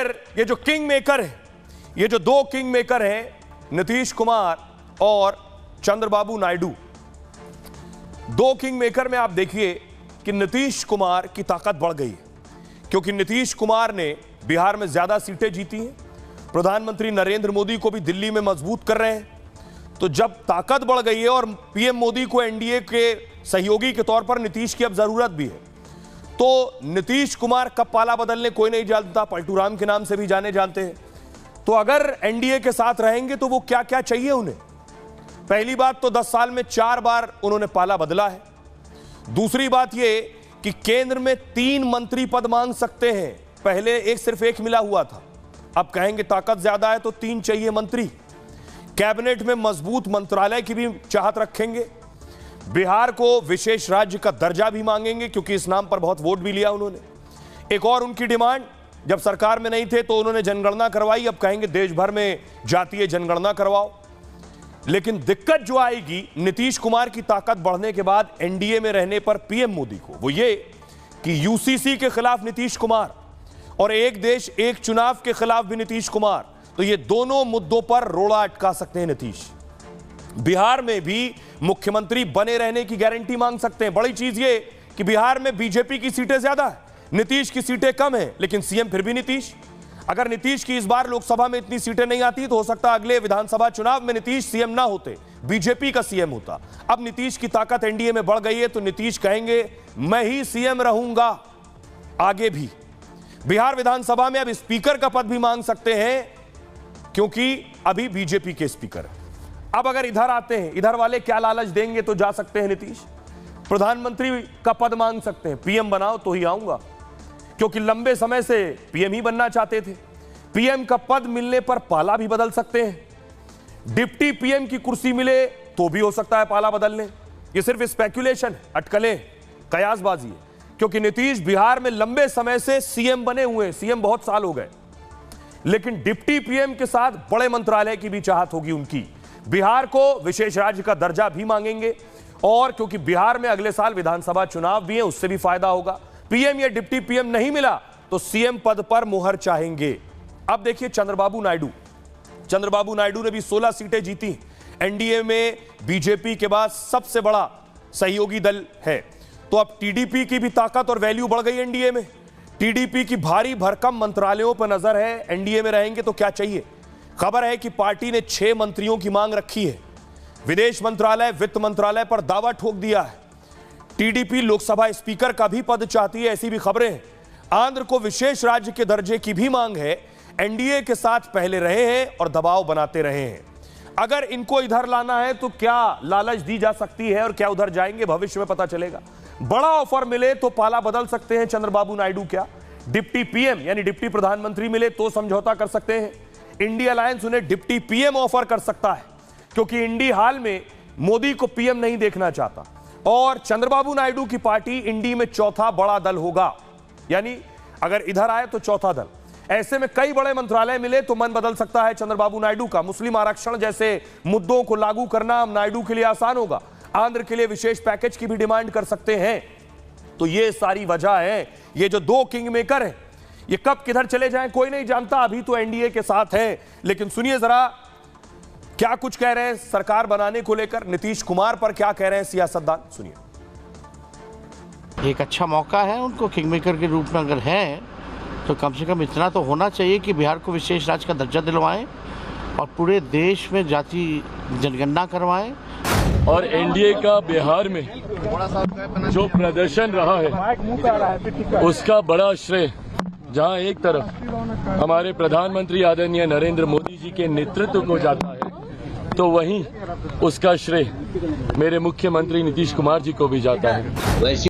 आखिर ये जो किंग मेकर है, ये जो दो किंग मेकर हैं, नीतीश कुमार और चंद्रबाबू नायडू, दो किंग मेकर में आप देखिए कि नीतीश कुमार की ताकत बढ़ गई है, क्योंकि नीतीश कुमार ने बिहार में ज्यादा सीटें जीती हैं, प्रधानमंत्री नरेंद्र मोदी को भी दिल्ली में मजबूत कर रहे हैं। तो जब ताकत बढ़ गई है और पीएम मोदी को एनडीए के सहयोगी के तौर पर नीतीश की अब जरूरत भी है, तो नीतीश कुमार कब पाला बदलने कोई नहीं जानता, पलटू राम के नाम से भी जाने जानते हैं। तो अगर एनडीए के साथ रहेंगे तो वो क्या क्या चाहिए उन्हें। पहली बात तो 10 साल में 4 बार उन्होंने पाला बदला है। दूसरी बात ये कि केंद्र में 3 मंत्री पद मांग सकते हैं, पहले सिर्फ एक मिला हुआ था, अब कहेंगे ताकत ज्यादा है तो 3 चाहिए मंत्री। कैबिनेट में मजबूत मंत्रालय की भी चाहत रखेंगे। बिहार को विशेष राज्य का दर्जा भी मांगेंगे, क्योंकि इस नाम पर बहुत वोट भी लिया उन्होंने। एक और उनकी डिमांड, जब सरकार में नहीं थे तो उन्होंने जनगणना करवाई, अब कहेंगे देश भर में जातीय जनगणना करवाओ। लेकिन दिक्कत जो आएगी नीतीश कुमार की ताकत बढ़ने के बाद एनडीए में रहने पर पीएम मोदी को, वो ये कि यूसीसी के खिलाफ नीतीश कुमार और एक देश एक चुनाव के खिलाफ भी नीतीश कुमार, तो ये दोनों मुद्दों पर रोड़ा अटका सकते हैं नीतीश। बिहार में भी मुख्यमंत्री बने रहने की गारंटी मांग सकते हैं। बड़ी चीज ये कि बिहार में बीजेपी की सीटें ज्यादा है, नीतीश की सीटें कम है, लेकिन सीएम फिर भी नीतीश। अगर नीतीश की इस बार लोकसभा में इतनी सीटें नहीं आती तो हो सकता है अगले विधानसभा चुनाव में नीतीश सीएम ना होते, बीजेपी का सीएम होता। अब नीतीश की ताकत एनडीए में बढ़ गई है, तो नीतीश कहेंगे मैं ही सीएम रहूंगा आगे भी। बिहार विधानसभा में अब स्पीकर का पद भी मांग सकते हैं, क्योंकि अभी बीजेपी के स्पीकर है। अब अगर इधर आते हैं, इधर वाले क्या लालच देंगे तो जा सकते हैं नीतीश, प्रधानमंत्री का पद मांग सकते हैं, पीएम बनाओ तो ही आऊंगा, क्योंकि लंबे समय से पीएम ही बनना चाहते थे। पीएम का पद मिलने पर पाला भी बदल सकते हैं। डिप्टी पीएम की कुर्सी मिले तो भी हो सकता है पाला बदलने। ये सिर्फ स्पेक्युलेशन है, अटकलें, कयासबाजी है, क्योंकि नीतीश बिहार में लंबे समय से सीएम बने हुए हैं, सीएम बहुत साल हो गए, लेकिन डिप्टी पीएम के साथ बड़े मंत्रालय की भी चाहत होगी उनकी। बिहार को विशेष राज्य का दर्जा भी मांगेंगे, और क्योंकि बिहार में अगले साल विधानसभा चुनाव भी है, उससे भी फायदा होगा। पीएम या डिप्टी पीएम नहीं मिला तो सीएम पद पर मुहर चाहेंगे। अब देखिए चंद्रबाबू नायडू ने भी 16 सीटें जीती। एनडीए में बीजेपी के बाद सबसे बड़ा सहयोगी दल है, तो अब टीडीपी की भी ताकत और वैल्यू बढ़ गई एनडीए में। टीडीपी की भारी भरकम मंत्रालयों पर नजर है, एनडीए में रहेंगे तो क्या चाहिए। खबर है कि पार्टी ने 6 मंत्रियों की मांग रखी है। विदेश मंत्रालय, वित्त मंत्रालय पर दावा ठोक दिया है। टीडीपी लोकसभा स्पीकर का भी पद चाहती है, ऐसी भी खबरें हैं। आंध्र को विशेष राज्य के दर्जे की भी मांग है। एनडीए के साथ पहले रहे हैं और दबाव बनाते रहे हैं। अगर इनको इधर लाना है तो क्या लालच दी जा सकती है और क्या उधर जाएंगे, भविष्य में पता चलेगा। बड़ा ऑफर मिले तो पाला बदल सकते हैं चंद्रबाबू नायडू। क्या डिप्टी पीएम यानी डिप्टी प्रधानमंत्री मिले तो समझौता कर सकते हैं। इंडी अलायंस उन्हें डिप्टी पीएम ऑफर कर सकता है, क्योंकि इंडी हाल में मोदी को पीएम नहीं देखना चाहता, और चंद्रबाबू नायडू की पार्टी इंडी में चौथा बड़ा दल होगा, यानी अगर इधर आए तो चौथा दल। ऐसे में कई बड़े मंत्रालय मिले तो मन बदल सकता है चंद्रबाबू नायडू का। मुस्लिम आरक्षण जैसे मुद्दों को लागू करना नायडू के लिए आसान होगा। आंध्र के लिए विशेष पैकेज की भी डिमांड कर सकते हैं। तो ये सारी वजह है। ये जो दो किंग मेकर हैं, ये कब किधर चले जाएं कोई नहीं जानता। अभी तो एनडीए के साथ है, लेकिन सुनिए जरा क्या कुछ कह रहे हैं सरकार बनाने को लेकर, नीतीश कुमार पर क्या कह रहे हैं सियासतदान, सुनिए। एक अच्छा मौका है उनको, किंग मेकर के रूप में अगर हैं तो कम से कम इतना तो होना चाहिए कि बिहार को विशेष राज्य का दर्जा दिलवाएं और पूरे देश में जाति जनगणना करवाएं। और एनडीए का बिहार में जो प्रदर्शन रहा है उसका बड़ा श्रेय जहां एक तरफ हमारे प्रधानमंत्री आदरणीय नरेंद्र मोदी जी के नेतृत्व को जाता है, तो वहीं उसका श्रेय मेरे मुख्यमंत्री नीतीश कुमार जी को भी जाता है।